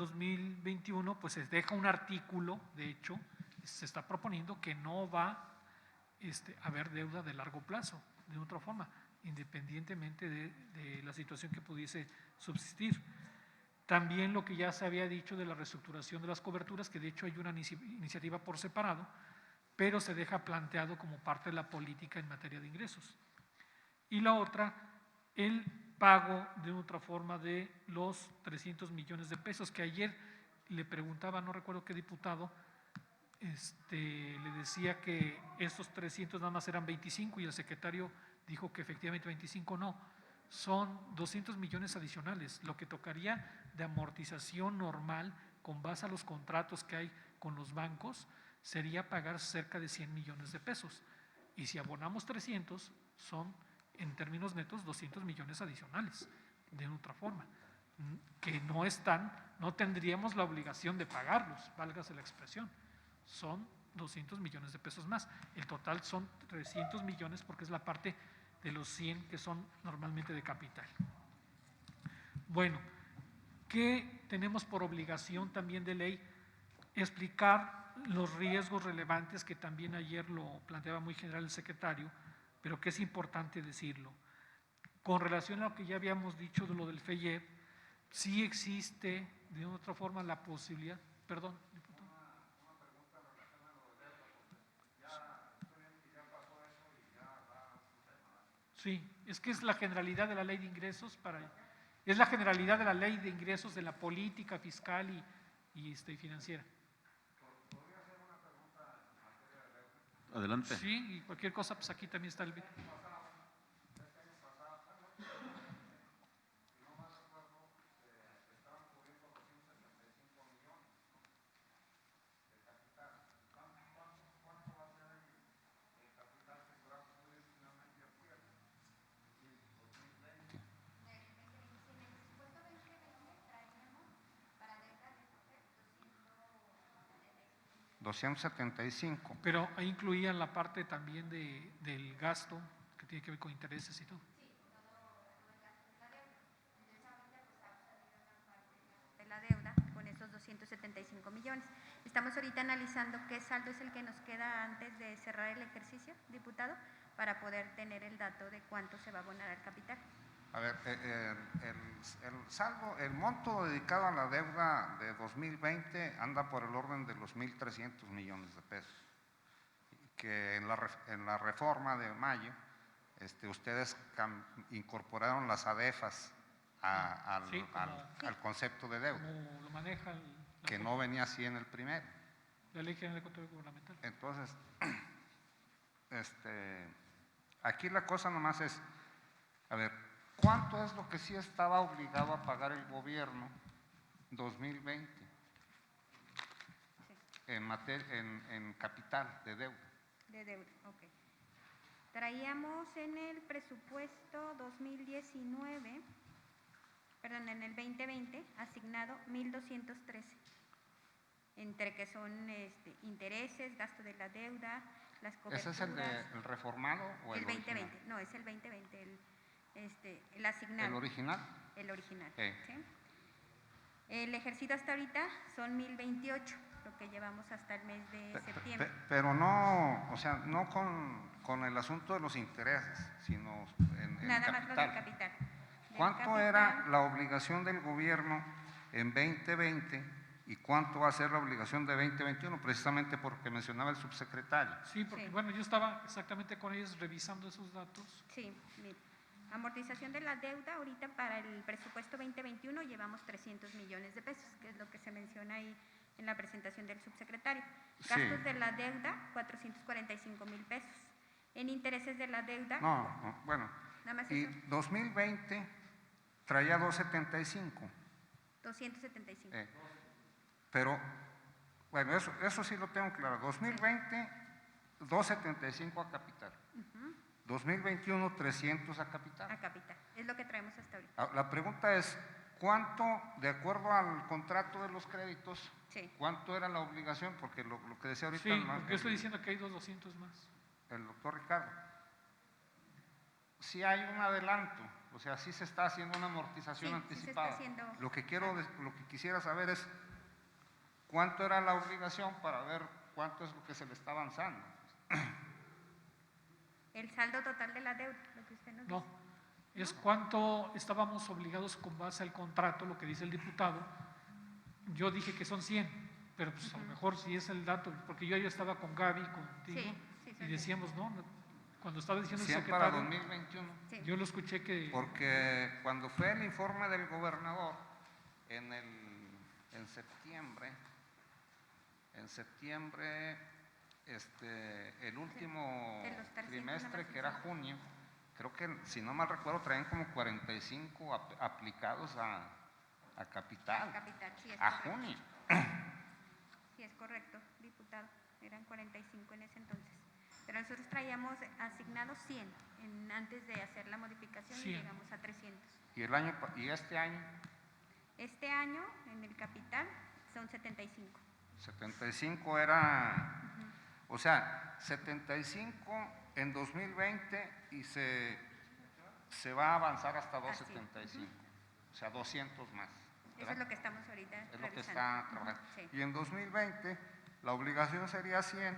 2021 pues se deja un artículo, de hecho, se está proponiendo que no va a haber deuda de largo plazo, de otra forma, independientemente de la situación que pudiese subsistir. También lo que ya se había dicho de la reestructuración de las coberturas, que de hecho hay una iniciativa por separado, pero se deja planteado como parte de la política en materia de ingresos. Y la otra, el pago de otra forma de los 300 millones de pesos, que ayer le preguntaba, no recuerdo qué diputado, le decía que estos 300 nada más eran 25 y el secretario dijo que efectivamente 25 no, son 200 millones adicionales, lo que tocaría de amortización normal con base a los contratos que hay con los bancos sería pagar cerca de 100 millones de pesos, y si abonamos 300 son en términos netos 200 millones adicionales, de otra forma, que no tendríamos la obligación de pagarlos, válgase la expresión, son 200 millones de pesos más, el total son 300 millones porque es la parte de los 100 que son normalmente de capital. Bueno, ¿qué tenemos por obligación también de ley? Explicar los riesgos relevantes, que también ayer lo planteaba muy general el secretario, pero que es importante decirlo. Con relación a lo que ya habíamos dicho de lo del FEIEP, sí existe de otra forma la posibilidad, perdón, diputado. Una pregunta relacionada a lo de deuda, porque ya pasó eso y ya va a suceder. Sí, es que es la generalidad de la ley de ingresos es la generalidad de la ley de ingresos de la política fiscal y financiera. ¿Podría hacer una pregunta en materia de deuda? Adelante. Sí, y cualquier cosa, pues aquí también está el… $275. Pero ahí incluían la parte también del gasto, que tiene que ver con intereses y todo. De la deuda con esos 275 millones. Estamos ahorita analizando qué saldo es el que nos queda antes de cerrar el ejercicio, diputado, para poder tener el dato de cuánto se va a abonar al capital. A ver, el saldo, el monto dedicado a la deuda de 2020 anda por el orden de los 1.300 millones de pesos, que en la reforma de mayo ustedes incorporaron las ADEFAS al concepto de deuda, como lo maneja que no venía así en el primero. La Ley General de Control Gubernamental. Entonces, aquí la cosa nomás es, a ver, ¿cuánto es lo que sí estaba obligado a pagar el gobierno 2020 en capital de deuda? De deuda, ok. Traíamos en el presupuesto 2019, perdón, en el 2020, asignado 1.213, entre que son intereses, gasto de la deuda, las coberturas. ¿Ese es el reformado o el 2020? original? No, es el 2020, el asignado. ¿El original? El original, sí. ¿sí? El ejercicio hasta ahorita son 1.028, lo que llevamos hasta el mes de septiembre. Pero no, o sea, no con el asunto de los intereses, sino en nada capital. más lo del capital. ¿Cuánto era la obligación del gobierno en 2020 y cuánto va a ser la obligación de 2021? Precisamente porque mencionaba el subsecretario. Sí, porque bueno, yo estaba exactamente con ellos revisando esos datos. Sí, mire. Amortización de la deuda, ahorita para el presupuesto 2021 llevamos 300 millones de pesos, que es lo que se menciona ahí en la presentación del subsecretario. Gastos de la deuda, 445,000 pesos. En intereses de la deuda… No, bueno, nada más y eso. 2020 traía 275. 275. Pero, bueno, eso sí lo tengo claro. 2020, 275 a capital. 2021, 300 a capital. A capital, es lo que traemos hasta ahorita. La pregunta es, ¿cuánto, de acuerdo al contrato de los créditos, sí, cuánto era la obligación? Porque lo que decía ahorita… Sí, porque estoy diciendo que hay 200 más. El doctor Ricardo. Si hay un adelanto O sea, sí se está haciendo una amortización Sí, sí se anticipada. está haciendo. Lo que quisiera saber es cuánto era la obligación para ver cuánto es lo que se le está avanzando. El saldo total de la deuda, lo que usted nos No, dice. es cuánto estábamos obligados con base al contrato, lo que dice el diputado. Yo dije que son 100, pero pues a lo mejor si es el dato, porque yo ya estaba con Gaby, contigo, Sí, sí, y son decíamos, no, cuando estaba diciendo el 100 para secretario, 2021. Sí. yo lo escuché que… Porque cuando fue el informe del gobernador en septiembre, el último de los 300 trimestre, nada más que era son. junio, creo que, si no mal recuerdo, traían como 45 aplicados a capital, Capital, sí, es a correcto. junio. Sí, es correcto, diputado. Eran 45 en ese entonces. Pero nosotros traíamos asignados 100 antes de hacer la modificación y 100. llegamos a 300. Y este año, Este año, en el capital, son 75. 75 era, o sea, 75 en 2020 y se va a avanzar hasta Así, 275, o sea, 200 más. Eso ¿verdad? es lo que estamos ahorita Es lo que revisando. está trabajando. Sí. Y en 2020 la obligación sería 100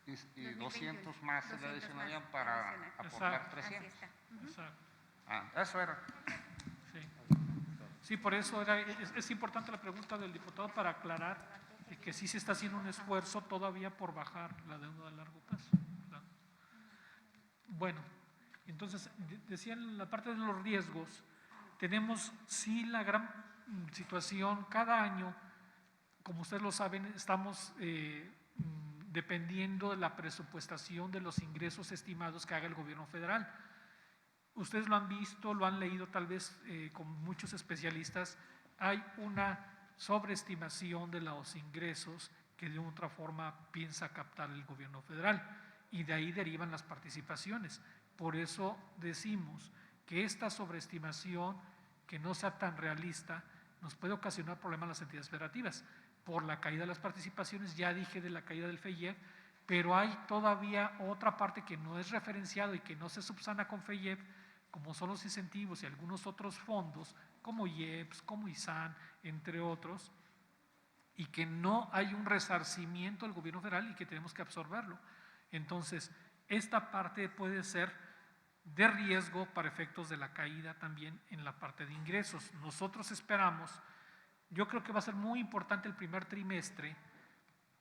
y 2021, 200 más se le 200 adicionarían más para adicional. aportar Exacto. 300. Así está. Exacto, Eso era. sí. Sí, por eso es importante la pregunta del diputado para aclarar de que sí se está haciendo un esfuerzo todavía por bajar la deuda a largo plazo, ¿verdad? Bueno, entonces decía en la parte de los riesgos, tenemos sí la gran situación, cada año, como ustedes lo saben, estamos dependiendo de la presupuestación de los ingresos estimados que haga el gobierno federal. Ustedes lo han visto, lo han leído tal vez con muchos especialistas, hay una sobreestimación de los ingresos que de otra forma piensa captar el gobierno federal y de ahí derivan las participaciones. Por eso decimos que esta sobreestimación, que no sea tan realista, nos puede ocasionar problemas a las entidades federativas. Por la caída de las participaciones, ya dije de la caída del FEIEF, pero hay todavía otra parte que no es referenciado y que no se subsana con FEIEF, como son los incentivos y algunos otros fondos, como IEPS, como ISAN, entre otros, y que no hay un resarcimiento del gobierno federal y que tenemos que absorberlo. Entonces, esta parte puede ser de riesgo para efectos de la caída también en la parte de ingresos. Nosotros esperamos, yo creo que va a ser muy importante el primer trimestre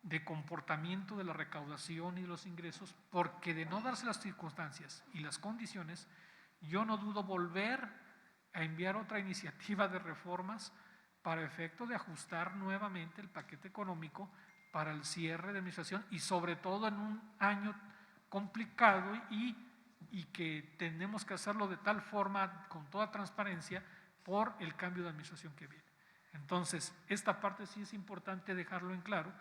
de comportamiento de la recaudación y de los ingresos, porque de no darse las circunstancias y las condiciones, yo no dudo volver a enviar otra iniciativa de reformas para efecto de ajustar nuevamente el paquete económico para el cierre de administración y sobre todo en un año complicado y que tenemos que hacerlo de tal forma, con toda transparencia, por el cambio de administración que viene. Entonces, esta parte sí es importante dejarlo en claro,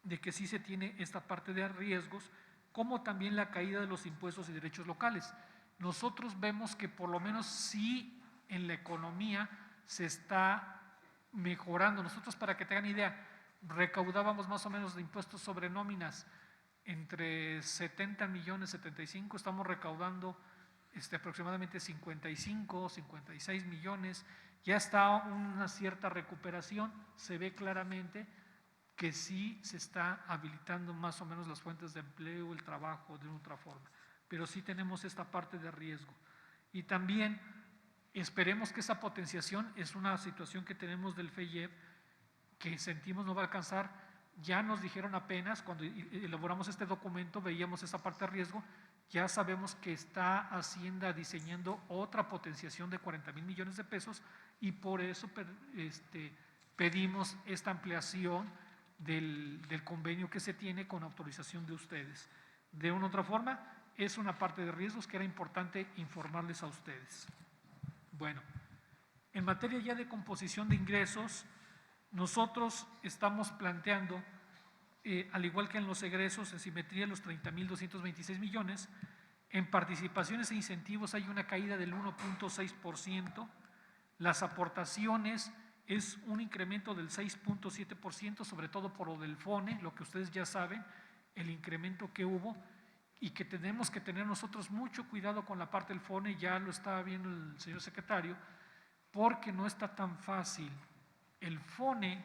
de que sí se tiene esta parte de riesgos, como también la caída de los impuestos y derechos locales. Nosotros vemos que por lo menos sí en la economía se está mejorando. Nosotros, para que tengan idea, recaudábamos más o menos de impuestos sobre nóminas entre 70 millones, 75, estamos recaudando aproximadamente 55, 56 millones, ya está una cierta recuperación, se ve claramente que sí se está habilitando más o menos las fuentes de empleo, el trabajo de otra forma, pero sí tenemos esta parte de riesgo. Y también esperemos que esa potenciación es una situación que tenemos del FEIEP, que sentimos no va a alcanzar. Ya nos dijeron apenas, cuando elaboramos este documento, veíamos esa parte de riesgo, ya sabemos que está Hacienda diseñando otra potenciación de 40,000 millones de pesos y por eso pedimos esta ampliación del convenio que se tiene con autorización de ustedes. De una u otra forma, es una parte de riesgos que era importante informarles a ustedes. Bueno, en materia ya de composición de ingresos, nosotros estamos planteando, al igual que en los egresos, en simetría, los 30,226 millones. En participaciones e incentivos hay una caída del 1.6%. Las aportaciones es un incremento del 6.7%, sobre todo por lo del FONE, lo que ustedes ya saben, el incremento que hubo. y que tenemos que tener nosotros mucho cuidado con la parte del FONE, ya lo estaba viendo el señor secretario, porque no está tan fácil. El FONE,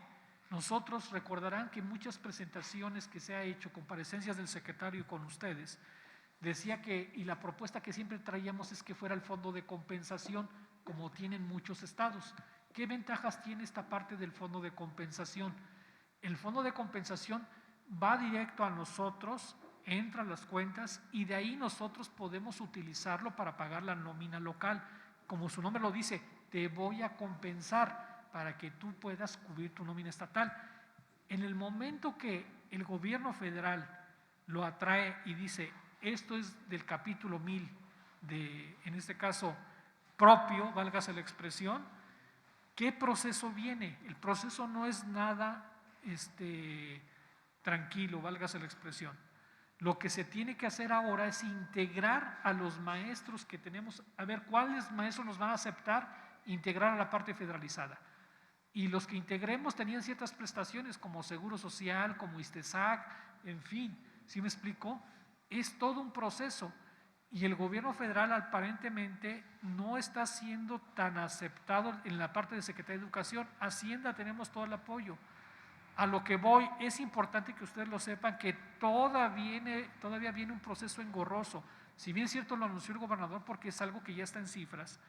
nosotros recordarán que muchas presentaciones que se ha hecho, comparecencias del secretario con ustedes, decía que, y la propuesta que siempre traíamos es que fuera el fondo de compensación, como tienen muchos estados. ¿Qué ventajas tiene esta parte del fondo de compensación? El fondo de compensación va directo a nosotros, entra a las cuentas y de ahí nosotros podemos utilizarlo para pagar la nómina local. Como su nombre lo dice, te voy a compensar para que tú puedas cubrir tu nómina estatal. En el momento que el gobierno federal lo atrae y dice, esto es del capítulo 1000, en este caso propio, válgase la expresión, ¿qué proceso viene? El proceso no es nada tranquilo, válgase la expresión. Lo que se tiene que hacer ahora es integrar a los maestros que tenemos, a ver cuáles maestros nos van a aceptar integrar a la parte federalizada. Y los que integremos tenían ciertas prestaciones como Seguro Social, como ISTESAC, en fin, ¿sí me explico? Es todo un proceso y el gobierno federal aparentemente no está siendo tan aceptado en la parte de Secretaría de Educación. Hacienda tenemos todo el apoyo. A lo que voy, es importante que ustedes lo sepan que todavía viene un proceso engorroso. Si bien es cierto lo anunció el gobernador porque es algo que ya está en cifras,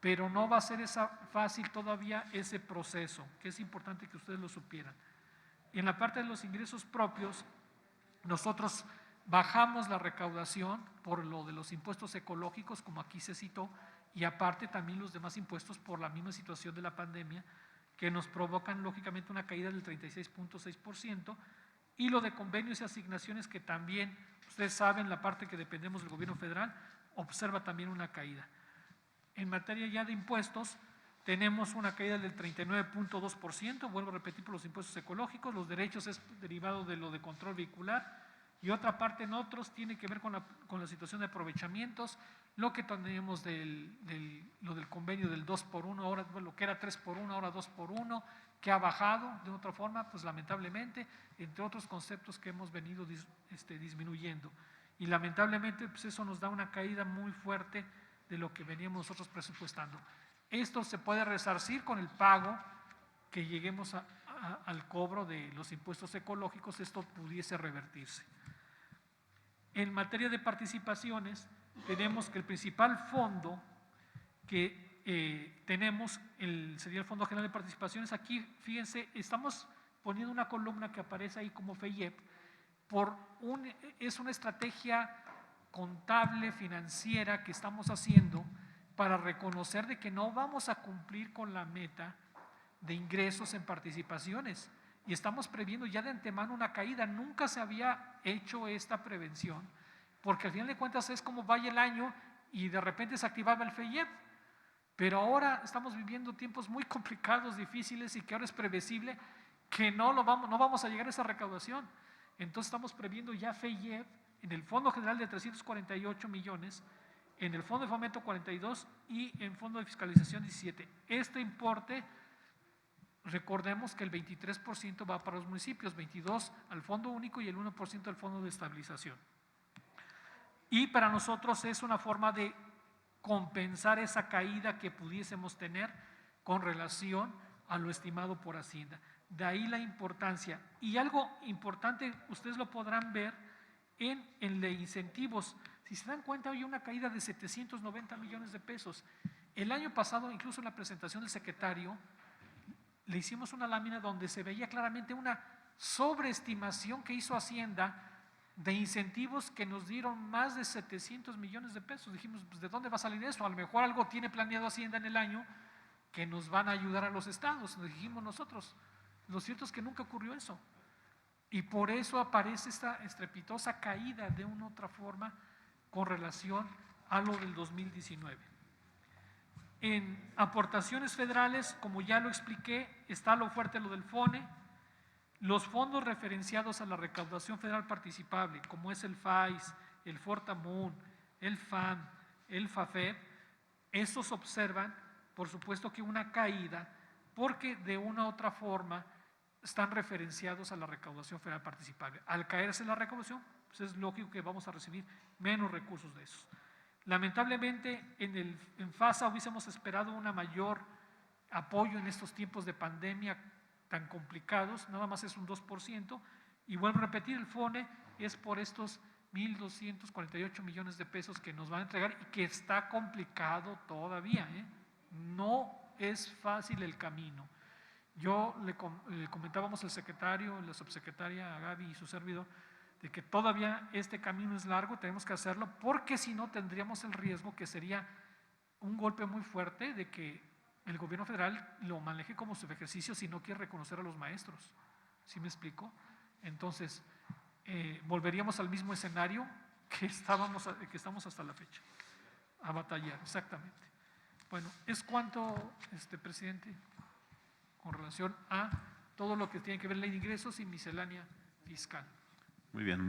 pero no va a ser fácil todavía ese proceso, que es importante que ustedes lo supieran. Y en la parte de los ingresos propios, nosotros bajamos la recaudación por lo de los impuestos ecológicos, como aquí se citó, y aparte también los demás impuestos por la misma situación de la pandemia, que nos provocan lógicamente una caída del 36.6%, y lo de convenios y asignaciones que también, ustedes saben, la parte que dependemos del gobierno federal, observa también una caída. En materia ya de impuestos, tenemos una caída del 39.2%, vuelvo a repetir, por los impuestos ecológicos, los derechos es derivado de lo de control vehicular, y otra parte en otros tiene que ver con la situación de aprovechamientos, lo que tenemos lo del convenio del 2x1, ahora lo que era 3x1, ahora 2x1, que ha bajado de otra forma, pues lamentablemente, entre otros conceptos que hemos venido disminuyendo. Y lamentablemente pues eso nos da una caída muy fuerte de lo que veníamos nosotros presupuestando. Esto se puede resarcir con el pago que lleguemos al cobro de los impuestos ecológicos, esto pudiese revertirse. En materia de participaciones, tenemos que el principal fondo que tenemos sería el Fondo General de Participaciones. Aquí, fíjense, estamos poniendo una columna que aparece ahí como FEIEP, es una estrategia contable, financiera que estamos haciendo para reconocer de que no vamos a cumplir con la meta de ingresos en participaciones y estamos previendo ya de antemano una caída. Nunca se había hecho esta prevención porque al final de cuentas es como vaya el año y de repente se activaba el FEIEP, pero ahora estamos viviendo tiempos muy complicados, difíciles y que ahora es previsible que no vamos a llegar a esa recaudación. Entonces estamos previendo ya FEIEP en el Fondo General de 348 millones, en el Fondo de Fomento 42 y en Fondo de Fiscalización 17. Este importe, recordemos que el 23% va para los municipios, 22% al Fondo Único y el 1% al Fondo de Estabilización. Y para nosotros es una forma de compensar esa caída que pudiésemos tener con relación a lo estimado por Hacienda. De ahí la importancia. Y algo importante, ustedes lo podrán ver en de incentivos. Si se dan cuenta, hay una caída de 790 millones de pesos. El año pasado, incluso en la presentación del secretario, le hicimos una lámina donde se veía claramente una sobreestimación que hizo Hacienda de incentivos que nos dieron más de 700 millones de pesos. Dijimos, pues, ¿de dónde va a salir eso? A lo mejor algo tiene planeado Hacienda en el año que nos van a ayudar a los estados, nos dijimos nosotros. Lo cierto es que nunca ocurrió eso. Y por eso aparece esta estrepitosa caída de una u otra forma con relación a lo del 2019. En aportaciones federales, como ya lo expliqué, está lo fuerte lo del FONE, los fondos referenciados a la recaudación federal participable, como es el FAIS, el Fortamun, el FAN, el FAFEP, estos observan, por supuesto, que una caída, porque de una u otra forma están referenciados a la recaudación federal participable. Al caerse la recaudación, pues es lógico que vamos a recibir menos recursos de esos. Lamentablemente, en FASA hubiésemos esperado una mayor apoyo en estos tiempos de pandemia tan complicados, nada más es un 2%, y vuelvo a repetir, el FONE es por estos 1.248 millones de pesos que nos van a entregar y que está complicado todavía, ¿eh? No es fácil el camino. Yo le comentábamos al secretario, la subsecretaria Gaby y su servidor, de que todavía este camino es largo, tenemos que hacerlo, porque si no tendríamos el riesgo que sería un golpe muy fuerte de que el gobierno federal lo maneje como subejercicio si no quiere reconocer a los maestros. ¿Sí me explico? Entonces, volveríamos al mismo escenario que estamos hasta la fecha, a batallar, exactamente. Bueno, es cuanto, presidente, con relación a todo lo que tiene que ver ley de ingresos y miscelánea fiscal. Muy bien.